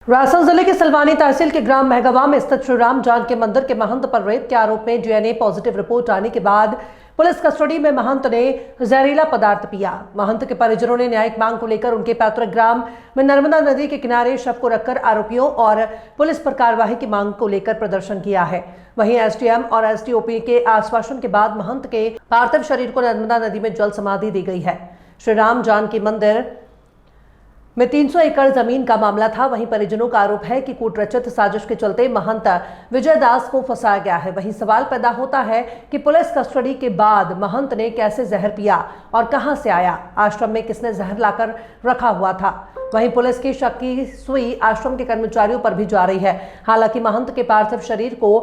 रायसेन जिले के सिलवानी तहसील के ग्राम महगवा में स्थित श्री राम जानकी मंदिर के महंत पर रेप के आरोप में डीएनए पॉजिटिव रिपोर्ट आने के बाद पुलिस कस्टडी में महंत ने जहरीला पदार्थ पिया। महंत के परिजनों ने न्यायिक मांग को लेकर उनके पैतृक ग्राम में नर्मदा नदी के किनारे शव को रखकर आरोपियों और पुलिस पर कार्रवाई की मांग को लेकर प्रदर्शन किया है। वहीं एसडीएम और एसडीओपी के आश्वासन के बाद महंत के पार्थिव शरीर को नर्मदा नदी में जल समाधि दी गई है। श्री राम जानकी मंदिर में 300 एकड़ जमीन का मामला था। वहीं परिजनों का आरोप है कि कूटरचित साजिश के चलते महंत विजय दास को फंसाया गया है। वहीं सवाल पैदा होता है कि पुलिस कस्टडी के बाद महंत ने कैसे जहर पिया और कहां से आया, आश्रम में किसने जहर लाकर रखा हुआ था। वहीं पुलिस की शक की सुई आश्रम के कर्मचारियों पर भी जा रही है। हालांकि महंत के पार्थिव शरीर को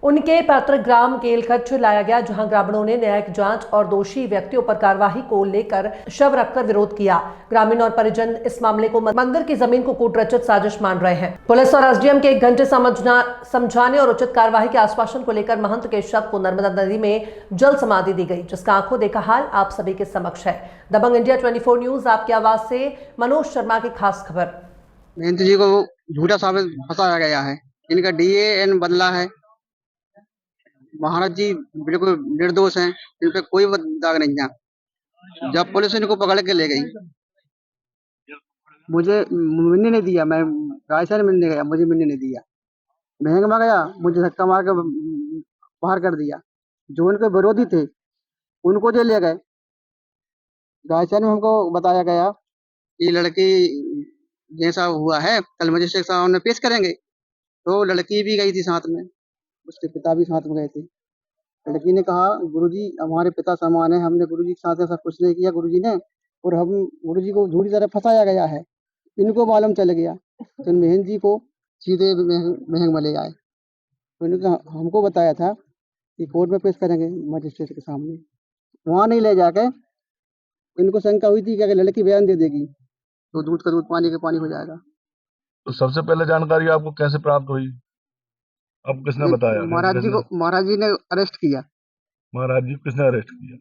उनके पैतृक ग्राम केलखच्छ लाया गया, जहां ग्रामीणों ने न्यायिक जांच और दोषी व्यक्तियों पर कार्रवाई को लेकर शव रखकर विरोध किया। ग्रामीण और परिजन इस मामले को मंदिर की जमीन को कूटरचित साजिश मान रहे हैं। पुलिस और एसडीएम के 1 घंटे समझाने और उचित कार्रवाई के आश्वासन को लेकर महंत के शव को नर्मदा नदी में जल समाधि दी गई, जिसका आंखों देखा हाल आप सभी के समक्ष है। दबंग इंडिया 24 न्यूज आपकी आवाज से मनोज शर्मा की खास खबर। महंत जी को झूठा साबित फंसाया गया है। इनका डीएन बदला है। महाराज जी बिल्कुल निर्दोष हैं, इन पे कोई दाग नहीं है। जब पुलिस इनको पकड़ के ले गई, मुझे मिलने नहीं दिया। मैं रायसेन मिलने गया, मुझे मिलने नहीं दिया। महंगमा गया, मुझे धक्का मार के बाहर कर दिया। जो उनके विरोधी थे उनको जो ले गए। रायसेन में हमको बताया गया कि लड़की जैसा हुआ है कल मजिस्ट्रेट साहब ने पेश करेंगे। तो लड़की भी गई थी साथ में, उसके पिता भी साथ में गए थे। लड़की ने कहा, गुरुजी हमारे पिता समान है, हमने गुरुजी के साथ ऐसा कुछ नहीं किया गुरुजी ने, और हम गुरुजी को झूठी तरह फंसाया गया है। इनको मालूम चल गया तो महंत जी को सीधे महंग में ले आए। तो इन्होंने हमको बताया था कि कोर्ट में पेश करेंगे मजिस्ट्रेट के सामने। वहाँ नहीं ले जाके इनको शंका हुई थी कि अगर लड़की बयान दे देगी तो दूध का दूध पानी का पानी हो जाएगा। तो सबसे पहले जानकारी आपको कैसे प्राप्त हुई? आपको किसने बताया? महाराज जी ने अरेस्ट किया। महाराज जी किसने अरेस्ट किया?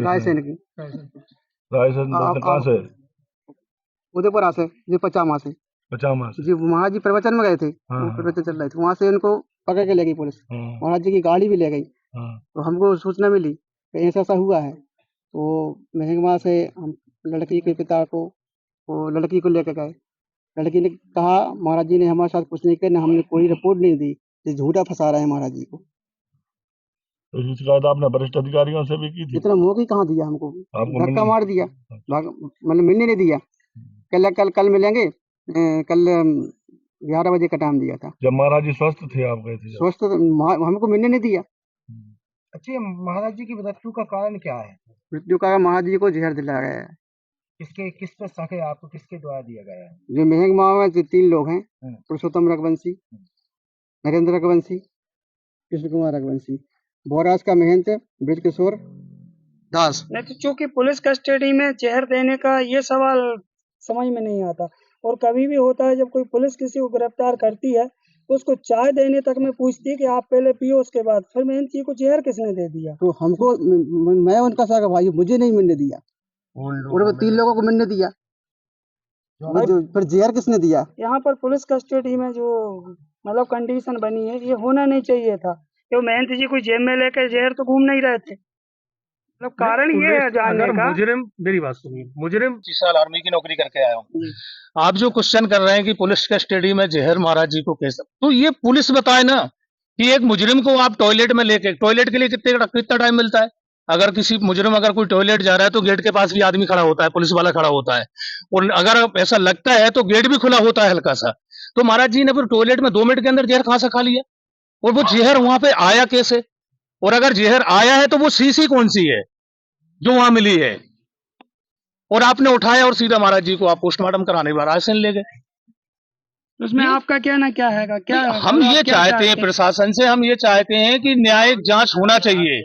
रायसेन की। रायसेन कहाँ से? उदयपुरा से, जी पचामा से। पचामा से जी महाराज जी प्रवचन में गए थे। हाँ, प्रवचन चल रहे थे, वहाँ से उनको पकड़ के ले गई पुलिस। महाराज जी की गाड़ी भी ले गई। तो हमको सूचना मिली कि ऐसा ऐसा हुआ है। तो महंगमा से हम लड़की के पिता को लड़की को लेकर गए। लड़की ने कहा, महाराज जी ने हमारे साथ कुछ नहीं किया, ना हमने कोई रिपोर्ट नहीं दी, ये झूठा फंसा रहे हैं महाराज जी को। तो इसकी शिकायत आपने वरिष्ठ अधिकारियों से भी की थी? इतना मौका कहाँ दिया हमको, धक्का मार दिया, मतलब मिलने नहीं दिया। कल मिलेंगे, कल 11 बजे का टाइम दिया था। जब महाराज जी स्वस्थ थे आप गए थे? स्वस्थ हमको मिलने नहीं दिया। अच्छा, महाराज जी की मृत्यु का कारण क्या है? मृत्यु का महाराज जी को जहर दिलाया गया है। किस पे शक है आपको, किसके द्वारा दिया गया है? जो महंग माँ में 3 लोग हैं, पुरुषोत्तम रघुवंशी, नरेंद्र रघुवंशी, कृष्ण कुमार रघुवंशी। भोराज का महंत ब्रजकिशोर दास। नहीं तो चूंकि पुलिस कस्टडी में जहर देने का ये सवाल समझ में नहीं आता। और कभी भी होता है जब कोई पुलिस किसी को गिरफ्तार करती है तो उसको चाय देने तक में पूछती है कि आप पहले पियो, उसके बाद। फिर महंत जी को जहर किसने दे दिया? तो हमको, मैं उनका सागा भाई, मुझे नहीं मिलने दिया, और वो 3 लोगों को मिलने दिया। फिर जहर किसने दिया? यहाँ पर पुलिस कस्टडी में जो मतलब कंडीशन बनी है, ये होना नहीं चाहिए था। क्यों महंत जी कोई जेब में लेकर जहर तो घूम नहीं रहे थे। मतलब कारण ये है जानने का। मुजरिम, मेरी बात सुनिए, मुजरिम 30 साल आर्मी की नौकरी करके आया हूँ। आप जो क्वेश्चन कर रहे हैं कि पुलिस कस्टडी में जहर महाराज जी को कैसे, तो ये पुलिस बताए ना कि एक मुजरिम को आप टॉयलेट में लेके, टॉयलेट के लिए कितना टाइम मिलता है? अगर किसी मुजरिम अगर कोई टॉयलेट जा रहा है तो गेट के पास भी आदमी खड़ा होता है, पुलिस वाला खड़ा होता है, और अगर ऐसा लगता है तो गेट भी खुला होता है हल्का सा। तो महाराज जी ने फिर टॉयलेट में 2 मिनट के अंदर जहर कहां से खा लिया? और वो जहर वहां पे आया कैसे? और अगर जहर आया है तो वो शीशी कौन सी है जो वहां मिली है? और आपने उठाया और सीधा महाराज जी को आप पोस्टमार्टम कराने के बाद रायसेन ले गए। उसमें आपका कहना क्या है? क्या हम ये चाहते हैं प्रशासन से, हम ये चाहते हैं कि न्यायिक जांच होना चाहिए।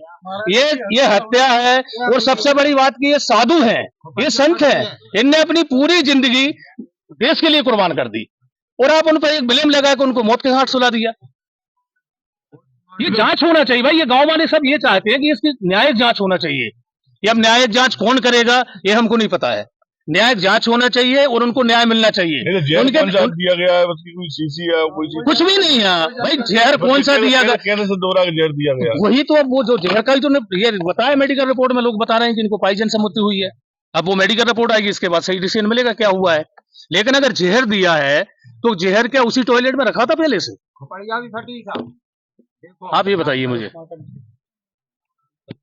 ये हत्या है, और सबसे बड़ी बात कि ये साधु हैं, ये संत हैं, इनने अपनी पूरी जिंदगी देश के लिए कुर्बान कर दी, और आप उन पर एक ब्लेम लगा के उनको मौत के घाट सुला दिया। ये जांच होना चाहिए भाई, ये गांव वाले सब ये चाहते हैं कि इसकी न्यायिक जांच होना चाहिए। ये अब न्यायिक जांच कौन करेगा ये हमको नहीं पता है, न्यायिक जांच होना चाहिए और उनको न्याय मिलना चाहिए। नहीं तो जहर उनके कौन सा दिया गया है, उसकी कोई शीशी है, कोई चीज कुछ भी नहीं है भाई, जहर कौन सा दिया गया, कहने से दोहरा के जहर दिया गया। वही तो अब वो जो जहर का जो ये बताया मेडिकल रिपोर्ट में, लोग बता रहे हैं कि इनको पॉइजन से मृत्यु हुई है। अब वो मेडिकल रिपोर्ट आएगी, इसके बाद सही डिसीजन मिलेगा क्या हुआ है। लेकिन अगर जहर दिया है तो जहर क्या उसी टॉयलेट में रखा था पहले से? आप ये बताइए मुझे।